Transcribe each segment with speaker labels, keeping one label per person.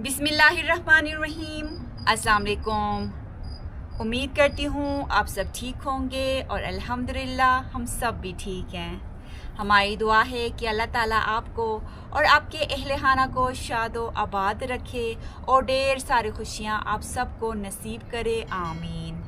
Speaker 1: बिस्मिल्लाहिर्रहमानिर्रहीम। अस्सलाम वालेकुम। उम्मीद करती हूँ आप सब ठीक होंगे और अल्हम्दुलिल्लाह हम सब भी ठीक हैं। हमारी दुआ है कि अल्लाह ताला आपको और आपके अहले खाना को शादो आबाद रखे और ढेर सारी खुशियाँ आप सबको नसीब करे, आमीन।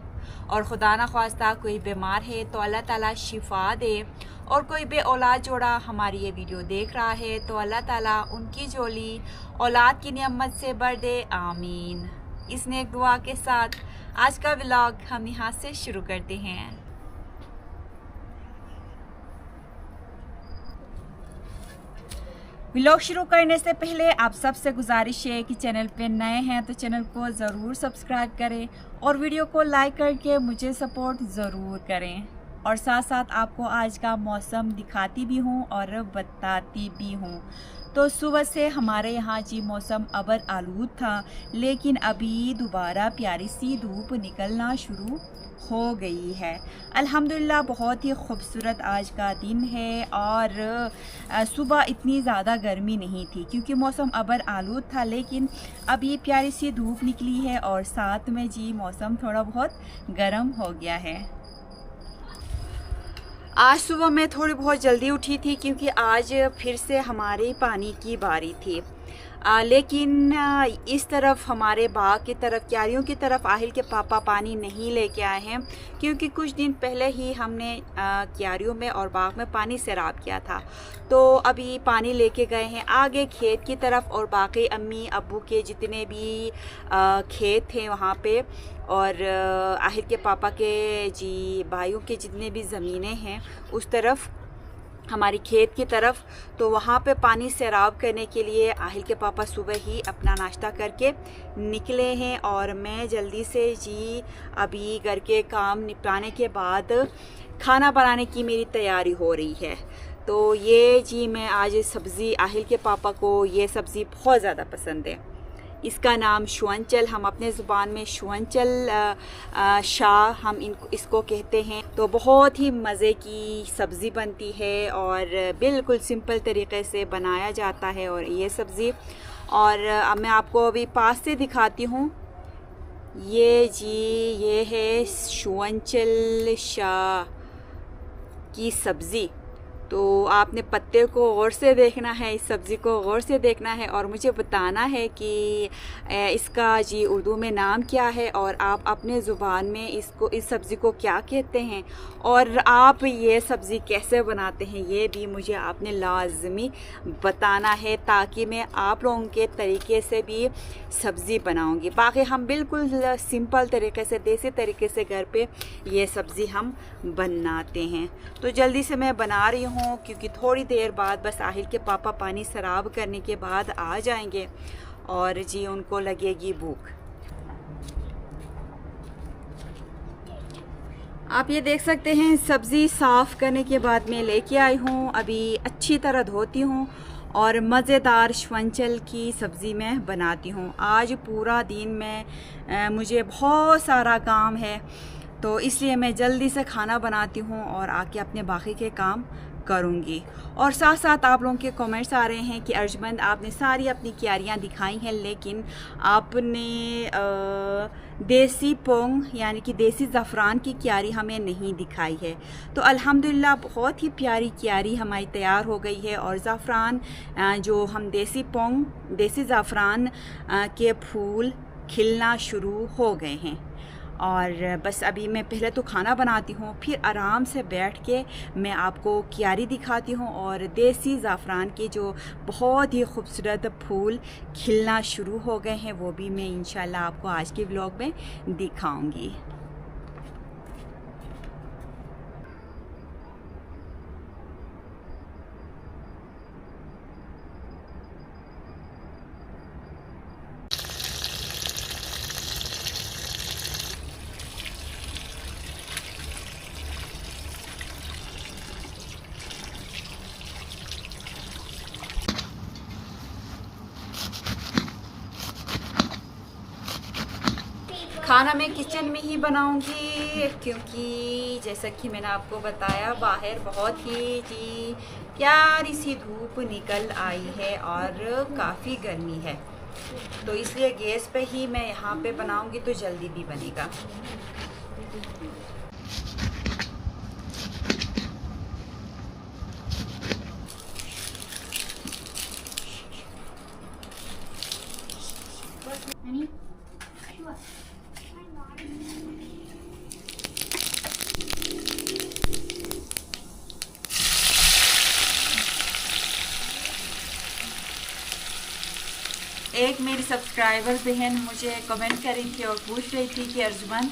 Speaker 1: और खुदा न ख्वास्ता कोई बीमार है तो अल्लाह ताला शिफा दे, और कोई बे औलाद जोड़ा हमारी ये वीडियो देख रहा है तो अल्लाह ताला उनकी जोली औलाद की नियमत से भर दे, आमीन। इस नेक दुआ के साथ आज का व्लॉग हम यहाँ से शुरू करते हैं। व्लॉग शुरू करने से पहले आप सबसे गुजारिश है कि चैनल पे नए हैं तो चैनल को ज़रूर सब्सक्राइब करें और वीडियो को लाइक करके मुझे सपोर्ट ज़रूर करें। और साथ साथ आपको आज का मौसम दिखाती भी हूँ और बताती भी हूँ। तो सुबह से हमारे यहाँ जी मौसम अबर आलूद था, लेकिन अभी दोबारा प्यारी सी धूप निकलना शुरू हो गई है। अल्हम्दुलिल्लाह बहुत ही खूबसूरत आज का दिन है और सुबह इतनी ज़्यादा गर्मी नहीं थी क्योंकि मौसम अबर आलूद था, लेकिन अभी प्यारी सी धूप निकली है और साथ में जी मौसम थोड़ा बहुत गर्म हो गया है। आज सुबह मैं थोड़ी बहुत जल्दी उठी थी क्योंकि आज फिर से हमारे पानी की बारी थी, लेकिन इस तरफ हमारे बाग की तरफ, क्यारियों की तरफ आहिल के पापा पानी नहीं लेके आए हैं क्योंकि कुछ दिन पहले ही हमने क्यारियों में और बाग में पानी सैराब किया था। तो अभी पानी लेके गए हैं आगे खेत की तरफ, और बाकी अम्मी अब्बू के जितने भी खेत थे वहाँ पे, और आहिल के पापा के जी भाइयों के जितने भी ज़मीनें हैं उस तरफ, हमारी खेत की तरफ, तो वहाँ पे पानी सैराब करने के लिए आहिल के पापा सुबह ही अपना नाश्ता करके निकले हैं। और मैं जल्दी से जी अभी घर के काम निपटाने के बाद खाना बनाने की मेरी तैयारी हो रही है। तो ये जी मैं आज सब्ज़ी, आहिल के पापा को ये सब्ज़ी बहुत ज़्यादा पसंद है। इसका नाम शुअंचल, हम अपने ज़ुबान में शुअंचल शाह हम इसको कहते हैं। तो बहुत ही मज़े की सब्ज़ी बनती है और बिल्कुल सिंपल तरीक़े से बनाया जाता है और ये सब्ज़ी। और अब मैं आपको अभी पास से दिखाती हूँ। ये जी ये है शुअंचल शाह की सब्ज़ी। तो आपने पत्ते को गौर से देखना है, इस सब्ज़ी को गौर से देखना है और मुझे बताना है कि इसका जी उर्दू में नाम क्या है और आप अपने ज़ुबान में इसको, इस सब्ज़ी को क्या कहते हैं, और आप ये सब्ज़ी कैसे बनाते हैं ये भी मुझे आपने लाज़मी बताना है, ताकि मैं आप लोगों के तरीके से भी सब्ज़ी बनाऊंगी। बाकी हम बिल्कुल सिंपल तरीके से, देसी तरीके से घर पे ये सब्ज़ी हम बनाते हैं। तो जल्दी से मैं बना रही हूँ क्योंकि थोड़ी देर बाद बस आहिल के पापा पानी सराब करने के बाद आ जाएंगे और जी उनको लगेगी भूख। आप ये देख सकते हैं सब्ज़ी साफ़ करने के बाद मैं लेके आई हूँ, अभी अच्छी तरह धोती हूँ और मज़ेदार शुअंचल की सब्ज़ी मैं बनाती हूँ। आज पूरा दिन में मुझे बहुत सारा काम है, तो इसलिए मैं जल्दी से खाना बनाती हूँ और आके अपने बाकी के काम करूँगी। और साथ साथ आप लोगों के कमेंट्स आ रहे हैं कि अर्जमंद आपने सारी अपनी क्यारियाँ दिखाई हैं, लेकिन आपने देसी पोंग यानी कि देसी ज़ाफ़रान की क्यारी हमें नहीं दिखाई है। तो अल्हम्दुलिल्लाह बहुत ही प्यारी क्यारी हमारी तैयार हो गई है और ज़ाफ़रान जो हम देसी पोंग, देसी ज़ाफ़रान के फूल खिलना शुरू हो गए हैं। और बस अभी मैं पहले तो खाना बनाती हूँ, फिर आराम से बैठ के मैं आपको क्यारी दिखाती हूँ और देसी ज़ाफ़रान के जो बहुत ही खूबसूरत फूल खिलना शुरू हो गए हैं वो भी मैं इंशाल्लाह आपको आज के व्लॉग में दिखाऊंगी। खाना मैं किचन में ही बनाऊंगी क्योंकि जैसा कि मैंने आपको बताया बाहर बहुत ही जी प्यारी सी धूप निकल आई है और काफ़ी गर्मी है, तो इसलिए गैस पे ही मैं यहाँ पे बनाऊंगी तो जल्दी भी बनेगा। एक मेरी सब्सक्राइबर बहन मुझे कमेंट करी थी और पूछ रही थी कि अर्जुमन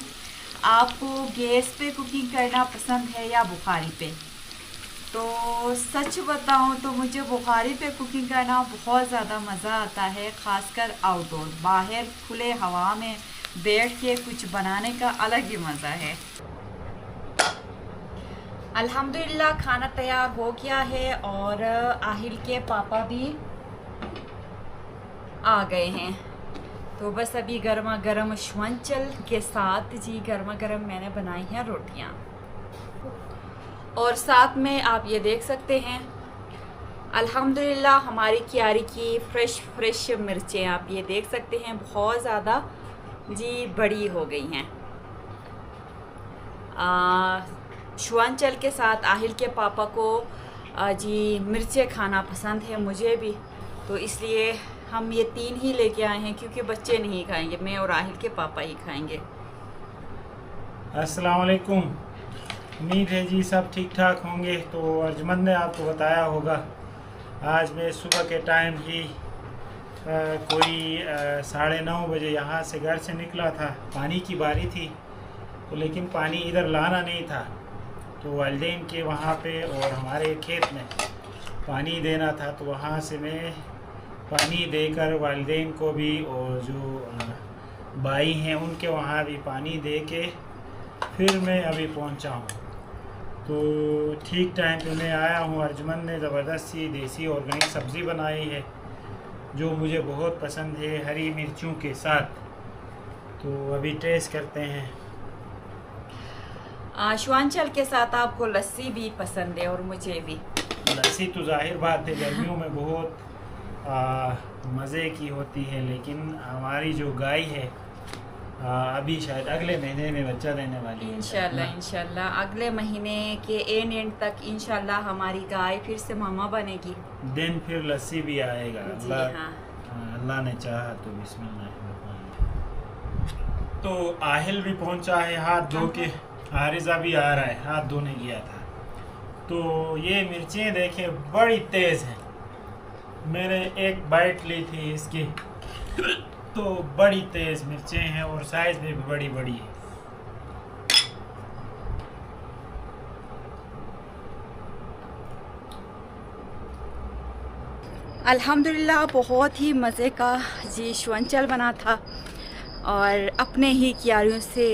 Speaker 1: आपको गैस पे कुकिंग करना पसंद है या बुखारी पे? तो सच बताऊं तो मुझे बुखारी पे कुकिंग करना बहुत ज़्यादा मज़ा आता है, ख़ासकर आउटडोर बाहर खुले हवा में बैठ के कुछ बनाने का अलग ही मज़ा है। अल्हम्दुलिल्लाह खाना तैयार हो गया है और आहिल के पापा भी आ गए हैं, तो बस अभी गर्मा गर्म श्वंचल के साथ जी गर्मा गर्म मैंने बनाई हैं रोटियां और साथ में आप ये देख सकते हैं अल्हम्दुलिल्लाह हमारी क्यारी की फ्रेश मिर्चें आप ये देख सकते हैं बहुत ज़्यादा जी बड़ी हो गई हैं। श्वंचल के साथ आहिल के पापा को जी मिर्चें खाना पसंद है, मुझे भी, तो इसलिए हम ये 3 ही लेके आए हैं क्योंकि बच्चे नहीं खाएंगे, मैं और आहिल के पापा ही खाएंगे।
Speaker 2: अस्सलाम वालेकुम, उम्मीद है जी सब ठीक ठाक होंगे। तो अर्जुमन ने आपको बताया होगा आज मैं सुबह के टाइम ही कोई 9:30 बजे यहाँ से घर से निकला था। पानी की बारी थी तो लेकिन पानी इधर लाना नहीं था, तो वालिदैन के वहाँ पे और हमारे खेत में पानी देना था, तो वहाँ से मैं पानी देकर वालिदैन को भी और जो भाई हैं उनके वहाँ भी पानी दे के फिर मैं अभी पहुँचा हूँ। तो ठीक टाइम पे मैं आया हूँ। अर्जुमन ने ज़बरदस्त सी देसी ऑर्गेनिक सब्ज़ी बनाई है जो मुझे बहुत पसंद है, हरी मिर्चों के साथ। तो अभी टेस्ट करते हैं।
Speaker 1: श्वांचल के साथ आपको लस्सी भी पसंद है और मुझे भी।
Speaker 2: लस्सी तो जाहिर बात है गर्मियों में बहुत मज़े की होती है, लेकिन हमारी जो गाय है अभी शायद अगले महीने में बच्चा देने वाली है।
Speaker 1: इंशाल्लाह अगले महीने के एंड तक इंशाल्लाह हमारी गाय फिर से मामा बनेगी,
Speaker 2: दिन फिर लस्सी भी आएगा। अल्लाह ने चाहा तो बिस्मिल्लाह। तो आहिल भी पहुंचा है हाथ धो के, हारिजा भी आ रहा है, हाथ धोने गया था। तो ये मिर्चें देखें बड़ी तेज़ हैं, मैंने एक बाइट ली थी इसकी तो बड़ी तेज़ मिर्चें हैं और साइज़ में भी बड़ी बड़ी है।
Speaker 1: अल्हम्दुलिल्लाह बहुत ही मज़े का जी श्वंचल बना था और अपने ही क्यारियों से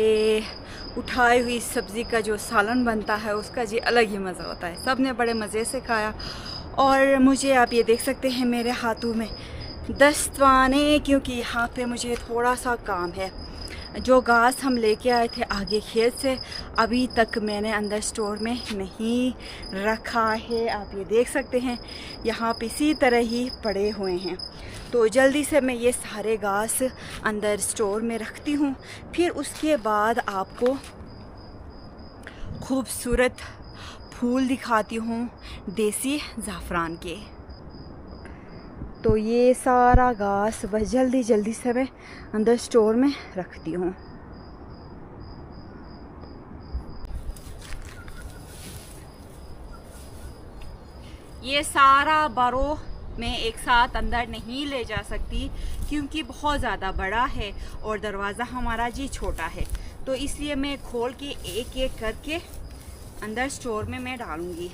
Speaker 1: उठाई हुई सब्ज़ी का जो सालन बनता है उसका जी अलग ही मज़ा होता है। सब ने बड़े मज़े से खाया और मुझे आप ये देख सकते हैं मेरे हाथों में दस्तवाने, क्योंकि यहाँ पे मुझे थोड़ा सा काम है। जो घास हम लेके आए थे आगे खेत से अभी तक मैंने अंदर स्टोर में नहीं रखा है, आप ये देख सकते हैं यहाँ पे इसी तरह ही पड़े हुए हैं। तो जल्दी से मैं ये सारे घास अंदर स्टोर में रखती हूँ, फिर उसके बाद आपको खूबसूरत फूल दिखाती हूँ देसी ज़ाफ़रान के। तो ये सारा घास बस जल्दी जल्दी से मैं अंदर स्टोर में रखती हूँ। ये सारा बारो मैं एक साथ अंदर नहीं ले जा सकती क्योंकि बहुत ज़्यादा बड़ा है और दरवाज़ा हमारा जी छोटा है, तो इसलिए मैं खोल के एक एक करके अंदर स्टोर में मैं डालूँगी।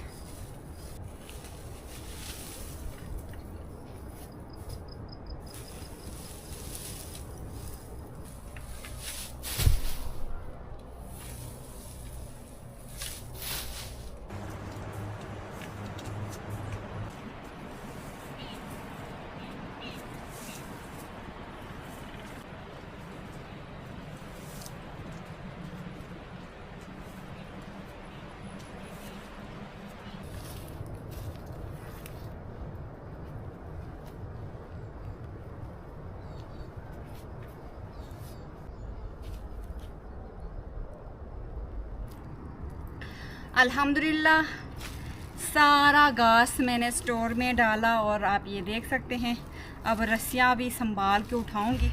Speaker 1: अल्हम्दुलिल्लाह सारा घास मैंने स्टोर में डाला और आप ये देख सकते हैं। अब रस्सियाँ भी संभाल के उठाऊंगी।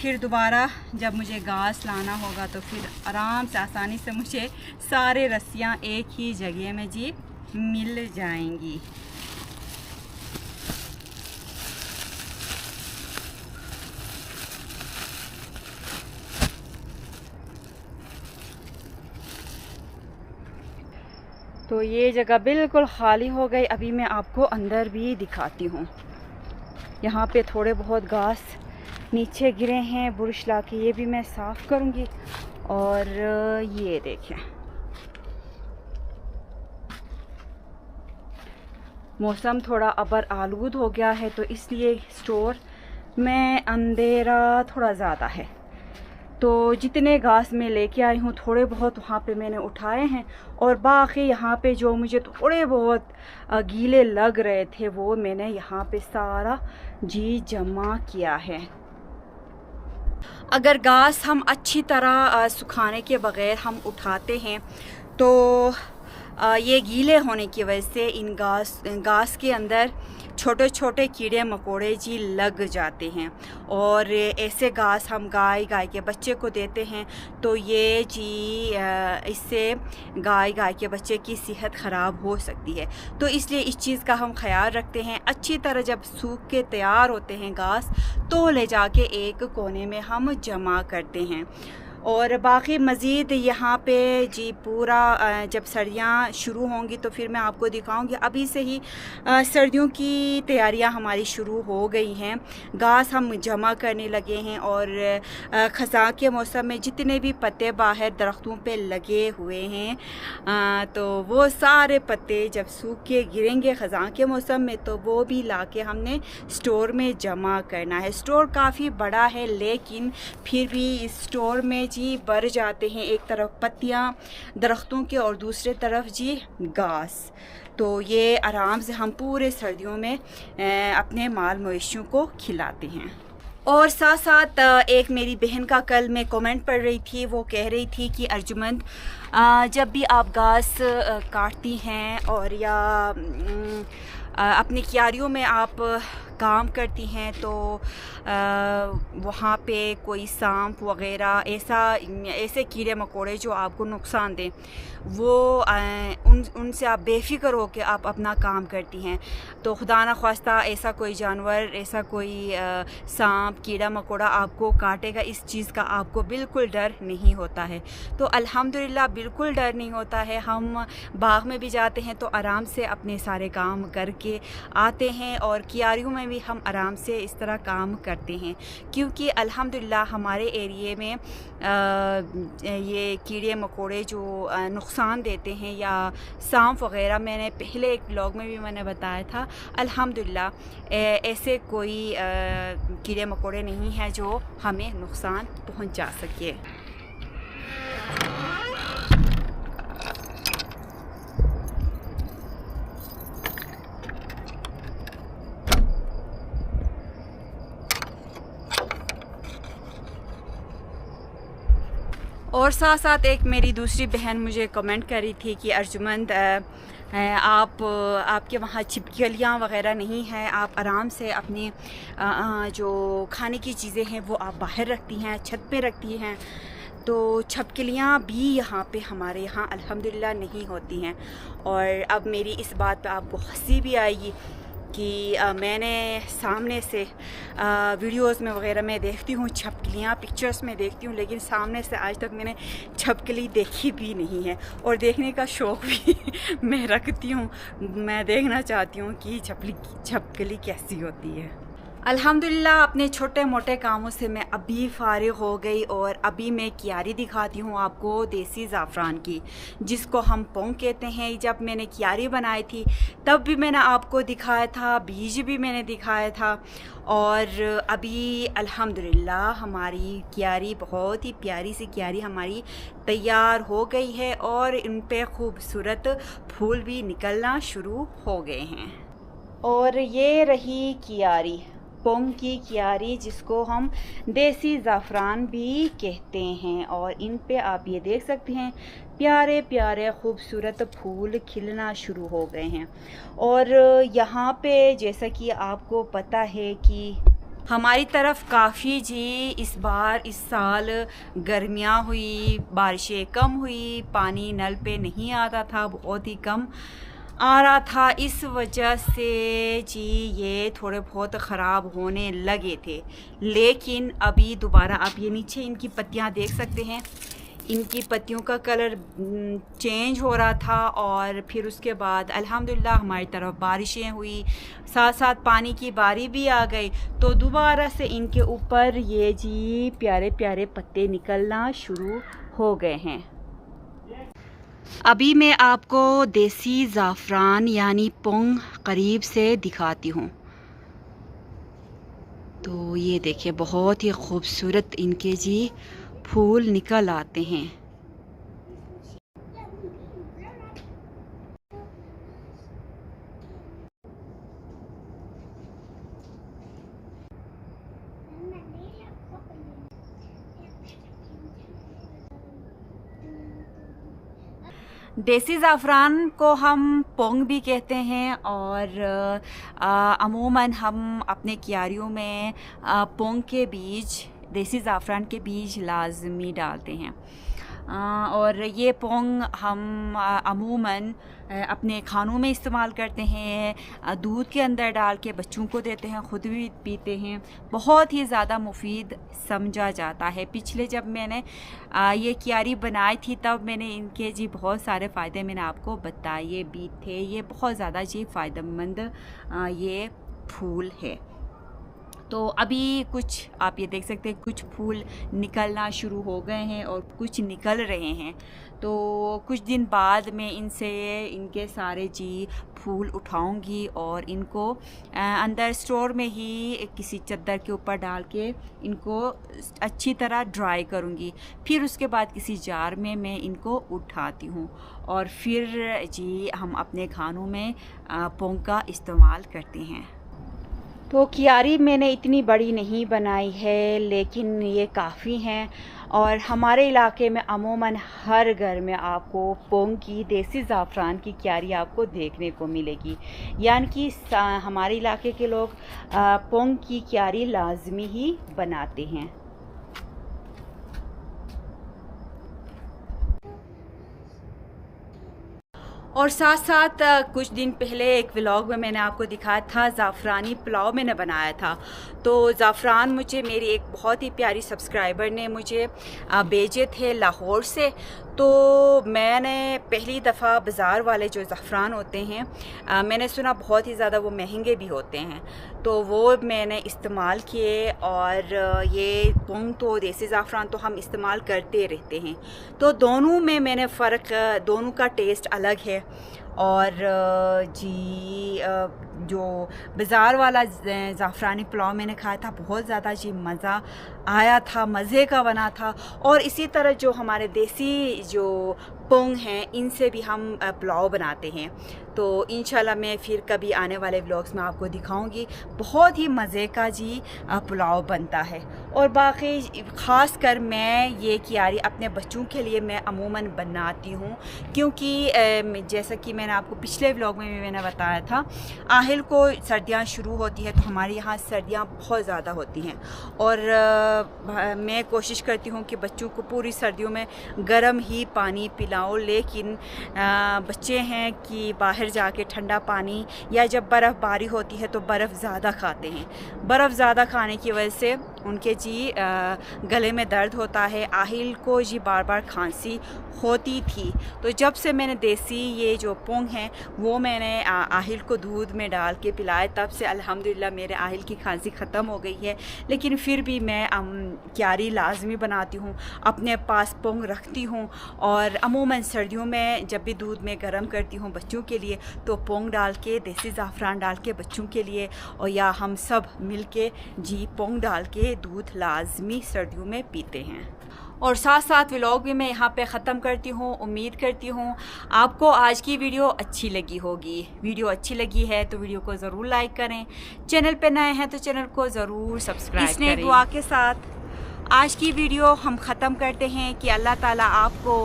Speaker 1: फिर दोबारा जब मुझे घास लाना होगा तो फिर आराम से आसानी से मुझे सारे रस्सियाँ एक ही जगह में जी मिल जाएंगी। तो ये जगह बिल्कुल ख़ाली हो गई। अभी मैं आपको अंदर भी दिखाती हूँ। यहाँ पे थोड़े बहुत घास नीचे गिरे हैं, बुरश लाके ये भी मैं साफ़ करूँगी। और ये देखें, मौसम थोड़ा अबर आलूद हो गया है तो इसलिए स्टोर में अंधेरा थोड़ा ज़्यादा है। तो जितने घास मैं लेके आई हूँ थोड़े बहुत वहाँ पे मैंने उठाए हैं और बाकी यहाँ पे जो मुझे थोड़े बहुत गीले लग रहे थे वो मैंने यहाँ पे सारा जी जमा किया है। अगर घास हम अच्छी तरह सुखाने के बग़ैर हम उठाते हैं तो ये गीले होने की वजह से इन घास के अंदर छोटे छोटे कीड़े मकोड़े जी लग जाते हैं और ऐसे घास हम गाय के बच्चे को देते हैं तो ये जी इससे गाय के बच्चे की सेहत ख़राब हो सकती है। तो इसलिए इस चीज़ का हम ख्याल रखते हैं। अच्छी तरह जब सूख के तैयार होते हैं घास तो ले जाके एक कोने में हम जमा करते हैं। और बाकी मज़ीद यहाँ पे जी पूरा जब सर्दियाँ शुरू होंगी तो फिर मैं आपको दिखाऊंगी। अभी से ही सर्दियों की तैयारियाँ हमारी शुरू हो गई हैं। घास हम जमा करने लगे हैं और ख़ज़ां के मौसम में जितने भी पत्ते बाहर दरख्तों पे लगे हुए हैं तो वो सारे पत्ते जब सूख के गिरेंगे ख़ज़ां के मौसम में तो वो भी लाके हमने स्टोर में जमा करना है। स्टोर काफ़ी बड़ा है लेकिन फिर भी इस स्टोर में जी भर जाते हैं, एक तरफ पत्तियां दरख्तों के और दूसरे तरफ जी घास। तो ये आराम से हम पूरे सर्दियों में अपने माल मवेशियों को खिलाते हैं। और साथ साथ एक मेरी बहन का कल मैं कमेंट पढ़ रही थी, वो कह रही थी कि अर्जुमंद जब भी आप घास काटती हैं और या अपनी क्यारियों में आप काम करती हैं तो वहाँ पे कोई सांप वग़ैरह ऐसे कीड़े मकोड़े जो आपको नुकसान दें वो उनसे आप बेफिक्र हो के आप अपना काम करती हैं तो खुदा न ख्वास्ता ऐसा कोई जानवर, ऐसा कोई सांप कीड़ा मकोड़ा आपको काटेगा, इस चीज़ का आपको बिल्कुल डर नहीं होता है। तो अल्हम्दुलिल्लाह बिल्कुल डर नहीं होता है। हम बाग में भी जाते हैं तो आराम से अपने सारे काम करके आते हैं और क्यारियों में भी हम आराम से इस तरह काम करते हैं क्योंकि अल्हम्दुलिल्लाह हमारे एरिए में ये कीड़े मकोड़े जो नुकसान देते हैं या सांप वग़ैरह, मैंने पहले एक ब्लॉग में भी मैंने बताया था, अल्हम्दुलिल्लाह ऐसे कोई कीड़े मकोड़े नहीं हैं जो हमें नुकसान पहुंचा सके। और साथ साथ एक मेरी दूसरी बहन मुझे कमेंट कर रही थी कि अर्जुमंद आपके वहाँ छिपकलियाँ वग़ैरह नहीं हैं, आप आराम से अपनी जो खाने की चीज़ें हैं वो आप बाहर रखती हैं, छत पे रखती हैं। तो छिपकलियाँ भी यहाँ पे हमारे यहाँ अल्हम्दुलिल्लाह नहीं होती हैं। और अब मेरी इस बात पे आपको हंसी भी आएगी कि मैंने सामने से वीडियोस में वग़ैरह मैं देखती हूँ छिपकलियाँ, पिक्चर्स में देखती हूँ, लेकिन सामने से आज तक मैंने छिपकली देखी भी नहीं है और देखने का शौक़ भी मैं रखती हूँ। मैं देखना चाहती हूँ कि छिपकली कैसी होती है। अल्हम्दुलिल्लाह अपने छोटे मोटे कामों से मैं अभी फ़ारिग हो गई और अभी मैं क्यारी दिखाती हूँ आपको देसी ज़ाफ़रान की, जिसको हम पोंग कहते हैं। जब मैंने क्यारी बनाई थी तब भी मैंने आपको दिखाया था, बीज भी मैंने दिखाया था। और अभी अल्हम्दुलिल्लाह हमारी क्यारी बहुत ही प्यारी सी क्यारी हमारी तैयार हो गई है और इन पे खूबसूरत फूल भी निकलना शुरू हो गए हैं। और ये रही क्यारी, पोंग की क्यारी, जिसको हम देसी ज़ाफ़रान भी कहते हैं। और इन पे आप ये देख सकते हैं प्यारे प्यारे खूबसूरत फूल खिलना शुरू हो गए हैं। और यहाँ पे जैसा कि आपको पता है कि हमारी तरफ काफ़ी जी इस साल गर्मियाँ हुई, बारिशें कम हुई, पानी नल पे नहीं आता था, बहुत ही कम आ रहा था। इस वजह से जी ये थोड़े बहुत ख़राब होने लगे थे। लेकिन अभी दोबारा आप ये नीचे इनकी पत्तियाँ देख सकते हैं, इनकी पत्तियों का कलर चेंज हो रहा था। और फिर उसके बाद अल्हम्दुलिल्लाह हमारी तरफ बारिशें हुई, साथ साथ पानी की बारी भी आ गई, तो दोबारा से इनके ऊपर ये जी प्यारे प्यारे पत्ते निकलना शुरू हो गए हैं। अभी मैं आपको देसी ज़ाफ़रान यानी पोंग करीब से दिखाती हूँ। तो ये देखिए बहुत ही खूबसूरत इनके जी फूल निकल आते हैं। देसी ज़ाफ़रान को हम पोंग भी कहते हैं और अमूमन हम अपने क्यारियों में पोंग के बीज, देसी ज़ाफ़रान के बीज लाज़मी डालते हैं। और ये पोंग हम अमूमन अपने खानों में इस्तेमाल करते हैं, दूध के अंदर डाल के बच्चों को देते हैं, ख़ुद भी पीते हैं। बहुत ही ज़्यादा मुफीद समझा जाता है। पिछले जब मैंने ये क्यारी बनाई थी तब मैंने इनके जी बहुत सारे फ़ायदे मैंने आपको बताए भी थे। ये बहुत ज़्यादा जी फ़ायदेमंद ये फूल है। तो अभी कुछ आप ये देख सकते हैं, कुछ फूल निकलना शुरू हो गए हैं और कुछ निकल रहे हैं। तो कुछ दिन बाद मैं इनके सारे जी फूल उठाऊंगी और इनको अंदर स्टोर में ही किसी चद्दर के ऊपर डाल के इनको अच्छी तरह ड्राई करूंगी। फिर उसके बाद किसी जार में मैं इनको उठाती हूँ और फिर जी हम अपने खानों में पोंग का इस्तेमाल करते हैं। तो क्यारी मैंने इतनी बड़ी नहीं बनाई है, लेकिन ये काफ़ी हैं। और हमारे इलाके में अमूमन हर घर में आपको पोंग की, देसी ज़ाफ़रान की क्यारी आपको देखने को मिलेगी। यानी कि हमारे इलाके के लोग पोंग की क्यारी लाजमी ही बनाते हैं। और साथ साथ कुछ दिन पहले एक व्लॉग में मैंने आपको दिखाया था ज़ाफ़रानी पुलाव मैंने बनाया था। तो ज़ाफ़रान मुझे मेरी एक बहुत ही प्यारी सब्सक्राइबर ने मुझे भेजे थे लाहौर से। तो मैंने पहली दफ़ा बाज़ार वाले जो ज़ाफ़रान होते हैं, मैंने सुना बहुत ही ज़्यादा वो महंगे भी होते हैं, तो वो मैंने इस्तेमाल किए। और ये पोंग तो देसी ज़ाफ़रान तो हम इस्तेमाल करते रहते हैं, तो दोनों में मैंने फ़र्क, दोनों का टेस्ट अलग है। और जी जो बाज़ार वाला ज़ाफ़रानी पुलाव मैंने खाया था, बहुत ज़्यादा जी मज़ा आया था, मज़े का बना था। और इसी तरह जो हमारे देसी जो पोंग हैं, इनसे भी हम पुलाव बनाते हैं। तो इंशाल्लाह मैं फिर कभी आने वाले व्लॉग्स में आपको दिखाऊंगी। बहुत ही मज़े का जी पुलाव बनता है। और बाकी ख़ास कर मैं ये क्यारी अपने बच्चों के लिए मैं अमूमन बनाती हूँ, क्योंकि जैसा कि मैंने आपको पिछले व्लॉग में भी मैंने बताया था, आहिल को सर्दियाँ शुरू होती है, तो हमारे यहाँ सर्दियाँ बहुत ज़्यादा होती हैं। और मैं कोशिश करती हूँ कि बच्चों को पूरी सर्दियों में गर्म ही पानी पिलाऊँ, लेकिन बच्चे हैं कि बाहर जाके ठंडा पानी या जब बर्फ़बारी होती है तो बर्फ़ ज़्यादा खाते हैं। बर्फ़ ज़्यादा खाने की वजह से उनके जी गले में दर्द होता है। आहिल को जी बार बार खांसी होती थी। तो जब से मैंने देसी ये जो पोंग हैं वो मैंने आहिल को दूध में डाल के पिलाए, तब से अल्हम्दुलिल्लाह मेरे आहिल की खांसी ख़त्म हो गई है। लेकिन फिर भी मैं क्यारी लाजमी बनाती हूँ, अपने पास पोंग रखती हूँ। और अमूमन सर्दियों में जब भी दूध में गर्म करती हूँ बच्चों के लिए, तो पोंग डाल के, देसी ज़ाफ़रान डाल के बच्चों के लिए, और या हम सब मिल के जी पोंग डाल के दूध लाजमी सर्दियों में पीते हैं। और साथ साथ व्लॉग भी मैं यहाँ पे ख़त्म करती हूँ। उम्मीद करती हूँ आपको आज की वीडियो अच्छी लगी होगी। वीडियो अच्छी लगी है तो वीडियो को ज़रूर लाइक करें, चैनल पे नए हैं तो चैनल को ज़रूर सब्सक्राइब करें। इस दुआ के साथ आज की वीडियो हम ख़त्म करते हैं कि अल्लाह ताला आपको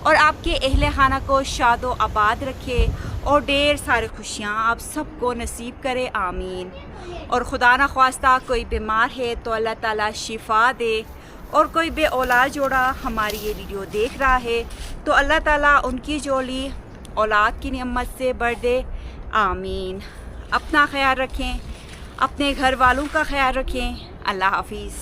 Speaker 1: और आपके अहले खाना को शादो आबाद रखे और ढेर सारी खुशियाँ आप सबको नसीब करे, आमीन। और खुदा न ख्वास्ता कोई बीमार है तो अल्लाह ताला शिफा दे, और कोई बे औलाद जोड़ा हमारी ये वीडियो देख रहा है तो अल्लाह ताला उनकी जोड़ी औलाद की नियमत से बढ़ दे, आमीन। अपना ख्याल रखें, अपने घर वालों का ख्याल रखें। अल्लाह हाफिज़।